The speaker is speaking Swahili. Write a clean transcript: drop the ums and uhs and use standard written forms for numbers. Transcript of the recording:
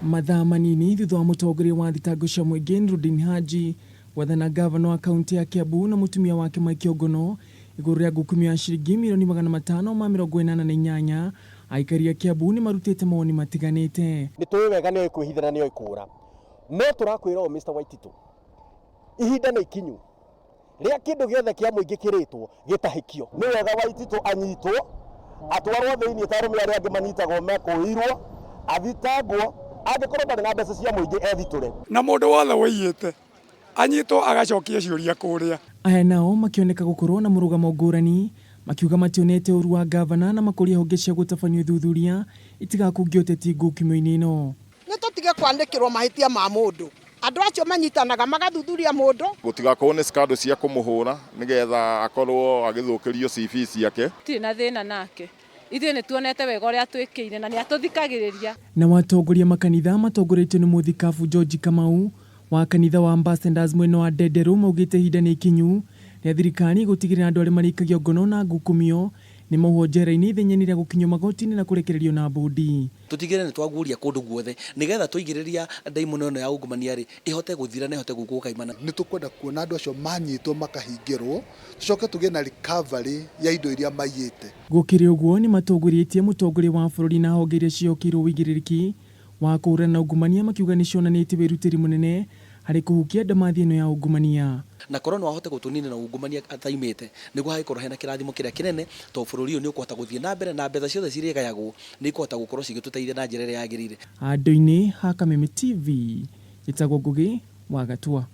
Mathaa manini thutha wa mũtongoria wa thitango cia mũingĩ Rudin Haji wathana gavana wa kaunti ya Kiambu na mutumia wake Mike Ogono igũrũ rĩa ngukumio ya ciringi milioni 588. Aikari a Kiambu nĩ marutĩte mawoni matiganĩte. Nĩ tũĩ wega nĩ kwĩhithana nĩ kũra. No tũrakwĩra o Mr. Waititu. Ihinda nĩ ikinyu. Rĩa kĩndũ gĩothe kĩa mũingĩ kĩrĩtwo gĩtahĩkio. Nĩ wega Waititu anyitwo atwarwo thĩinĩ ta arũme arĩa angĩ manyitagwo mekũirwo athitangwo angĩkorwo ndarĩ na mbeca cia mũingĩ ethitũre. Na mũndũ wothe wĩiyĩte anyitwo agacokia ciũria kũrĩa. Aya nao makĩoneka gũkorwo na mũrũgamo ngũrani makiuga mationete ũru wa gavana na makũria honge cia gũtabanio thuthuria itigakungio ũteti ngũkimo-inĩ ĩno. Nĩ tũtige kwandĩkĩrwo mahĩtia ma mũndũ. Andũ acio manyitanaga magathuthuria mũndũ. Gũtigakorwo nĩ skando cia kũmũhũra nĩgetha akorwo agĩthũkĩrio CV ciake. Tiri na thĩna nake. Ithuĩ nĩ tuonete wega ũrĩa twĩkĩire na nĩ atũthikagĩrĩria. Na watongoria makanitha matongoretio nĩ mũthikabu George Kamau wa kanitha wa Ambassadors mwena wa Ndenderu maugĩte ihinda nĩ ikinyu rĩa thirikari gũtigĩrĩra andũ arĩa marĩkagia ngono na ngukumio nĩ mohwo njera-inĩ ithenya-inĩ rĩa gũkinyio magoti-inĩ na kũrekererio na mbũndi. Tutigĩrĩre nĩ twaguũria kũndũ guothe nĩgetha tũigĩrĩria ndaimono ĩno ya ungumania ĩhote gũthira na ĩhote gũkũ kaimana. Nĩ tũkwenda kuona andũ acio manyitwo makahingĩrwo tucoke tũgĩe na recovery ya indo iria maiyĩte. Gũkĩrĩ ũguo nĩ matongorĩtie mũtongoria wa bũrũri na honge iria ciokĩirwo wĩigĩrĩrĩki wa kũhũrana na ungumania makiuga nĩ cionanĩtie wĩrutĩri mũnene harĩ kũhukia ndamathi ĩno ya ungumania. Na korwo no ahote gũtũnina na ungumania ataimĩte nĩguo hagĩkorwo hena kĩrathimo kĩrĩa kĩnene to bũrũri ũyũ nĩ ũkũhota gũthiĩ na mbere na mbeca ciothe cirĩgayagwo nĩ ikũhota gũkorwo cigĩtũteithia na njĩra ĩrĩa yagĩrĩire. Handũ-inĩ ha Kameme TV, gĩtagwo Ngũgĩ wa Gatua.